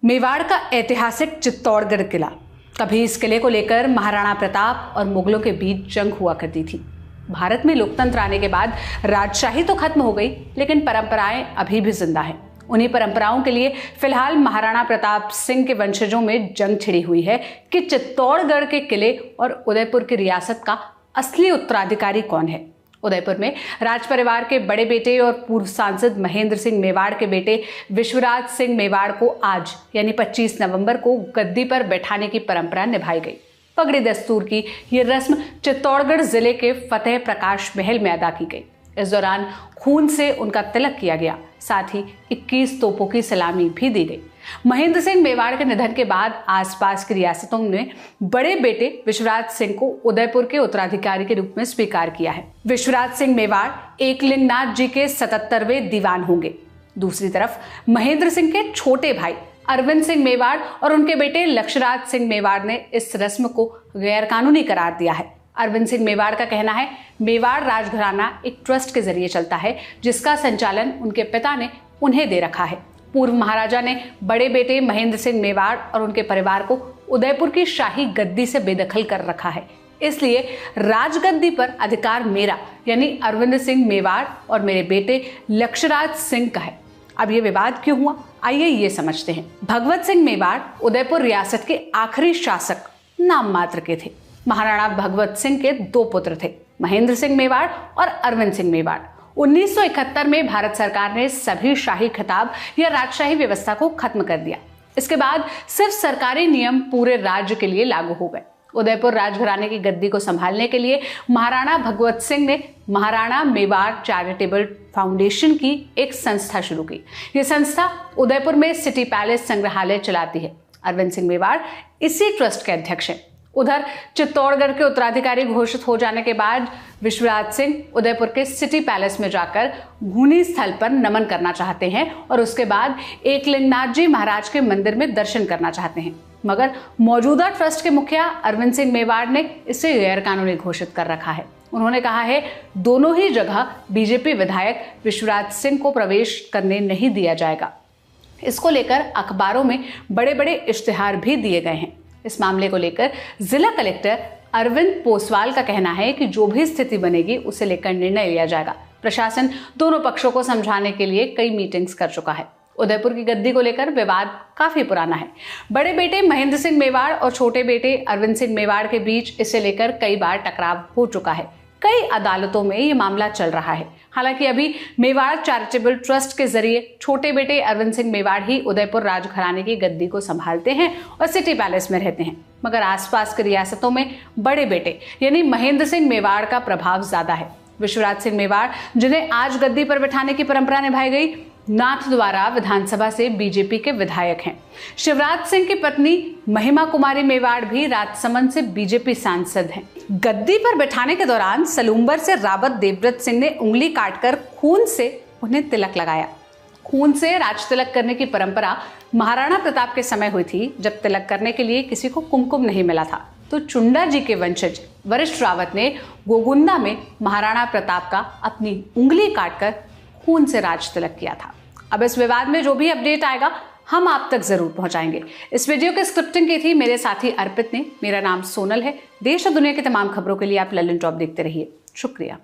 मेवाड़ का ऐतिहासिक चित्तौड़गढ़ किला। कभी इस किले को लेकर महाराणा प्रताप और मुगलों के बीच जंग हुआ करती थी। भारत में लोकतंत्र आने के बाद राजशाही तो खत्म हो गई, लेकिन परंपराएं अभी भी जिंदा हैं। उन्हीं परंपराओं के लिए फिलहाल महाराणा प्रताप सिंह के वंशजों में जंग छिड़ी हुई है कि चित्तौड़गढ़ के किले और उदयपुर की रियासत का असली उत्तराधिकारी कौन है। उदयपुर में राज परिवार के बड़े बेटे और पूर्व सांसद महेंद्र सिंह मेवाड़ के बेटे विश्वराज सिंह मेवाड़ को आज यानी 25 नवंबर को गद्दी पर बैठाने की परंपरा निभाई गई। पगड़ी दस्तूर की यह रस्म चित्तौड़गढ़ जिले के फतेह प्रकाश महल में अदा की गई। इस दौरान खून से उनका तिलक किया गया, साथ ही 21 तोपों की सलामी भी दी गई। महेंद्र सिंह मेवाड़ के निधन के बाद आसपास की रियासतों ने बड़े बेटे विश्वराज सिंह को उदयपुर के उत्तराधिकारी के रूप में स्वीकार किया है। विश्वराज सिंह मेवाड़ एकलिंगनाथ जी के 77वें दीवान होंगे। दूसरी तरफ महेंद्र सिंह के छोटे भाई अरविंद सिंह मेवाड़ और उनके बेटे लक्षराज सिंह मेवाड़ ने इस रस्म को गैरकानूनी करार दिया है। अरविंद सिंह मेवाड़ का कहना है, मेवाड़ राजघराना एक ट्रस्ट के जरिए चलता है, जिसका संचालन उनके पिता ने उन्हें दे रखा है। पूर्व महाराजा ने बड़े बेटे महेंद्र सिंह मेवाड़ और उनके परिवार को उदयपुर की शाही गद्दी से बेदखल कर रखा है, इसलिए राजगद्दी पर अधिकार मेरा यानी अरविंद सिंह मेवाड़ और मेरे बेटे लक्षराज सिंह का है। अब ये विवाद क्यों हुआ, आइए ये समझते हैं। भगवत सिंह मेवाड़ उदयपुर रियासत के आखिरी शासक नाम मात्र के थे। महाराणा भगवत सिंह के 2 पुत्र थे, महेंद्र सिंह मेवाड़ और अरविंद सिंह मेवाड़। 1971 में भारत सरकार ने सभी शाही खिताब या राजशाही व्यवस्था को खत्म कर दिया। इसके बाद सिर्फ सरकारी नियम पूरे राज्य के लिए लागू हो गए। उदयपुर राजघराने की गद्दी को संभालने के लिए महाराणा भगवत सिंह ने महाराणा मेवाड़ चैरिटेबल फाउंडेशन की एक संस्था शुरू की। यह संस्था उदयपुर में सिटी पैलेस संग्रहालय चलाती है। अरविंद सिंह मेवाड़ इसी ट्रस्ट के अध्यक्ष हैं। उधर चित्तौड़गढ़ के उत्तराधिकारी घोषित हो जाने के बाद विश्वराज सिंह उदयपुर के सिटी पैलेस में जाकर घूनी स्थल पर नमन करना चाहते हैं और उसके बाद एकलिंगनाथ जी महाराज के मंदिर में दर्शन करना चाहते हैं, मगर मौजूदा ट्रस्ट के मुखिया अरविंद सिंह मेवाड़ ने इसे गैरकानूनी घोषित कर रखा है। उन्होंने कहा है, दोनों ही जगह बीजेपी विधायक विश्वराज सिंह को प्रवेश करने नहीं दिया जाएगा। इसको लेकर अखबारों में बड़े बड़े इश्तिहार भी दिए गए हैं। इस मामले को लेकर जिला कलेक्टर अरविंद पोसवाल का कहना है कि जो भी स्थिति बनेगी उसे लेकर निर्णय लिया जाएगा। प्रशासन दोनों पक्षों को समझाने के लिए कई मीटिंग्स कर चुका है। उदयपुर की गद्दी को लेकर विवाद काफी पुराना है। बड़े बेटे महेंद्र सिंह मेवाड़ और छोटे बेटे अरविंद सिंह मेवाड़ के बीच इसे लेकर कई बार टकराव हो चुका है। कई अदालतों में ये मामला चल रहा है। हालांकि अभी मेवाड़ चैरिटेबल ट्रस्ट के जरिए छोटे बेटे अरविंद सिंह मेवाड़ ही उदयपुर राजघराने की गद्दी को संभालते हैं और सिटी पैलेस में रहते हैं, मगर आसपास की रियासतों में बड़े बेटे यानी महेंद्र सिंह मेवाड़ का प्रभाव ज्यादा है। विश्वराज सिंह मेवाड़, जिन्हें आज गद्दी पर बैठाने की परंपरा निभाई गई, नाथद्वारा विधानसभा से बीजेपी के विधायक हैं। शिवराज सिंह की पत्नी महिमा कुमारी मेवाड़ भी राजसमंद से बीजेपी सांसद हैं। गद्दी पर बैठाने के दौरान सलूम्बर से रावत देवव्रत सिंह ने उंगली काटकर खून से उन्हें तिलक लगाया। खून से राज तिलक करने की परंपरा महाराणा प्रताप के समय हुई थी, जब तिलक करने के लिए किसी को कुमकुम नहीं मिला था, तो चुंडा जी के वंशज वरिष्ठ रावत ने गोगुंदा में महाराणा प्रताप का अपनी उंगली काटकर खून से राज तिलक किया था। अब इस विवाद में जो भी अपडेट आएगा हम आप तक जरूर पहुंचाएंगे। इस वीडियो की स्क्रिप्टिंग की थी मेरे साथी अर्पित ने। मेरा नाम सोनल है। देश और दुनिया की तमाम खबरों के लिए आप ललन टॉप देखते रहिए। शुक्रिया।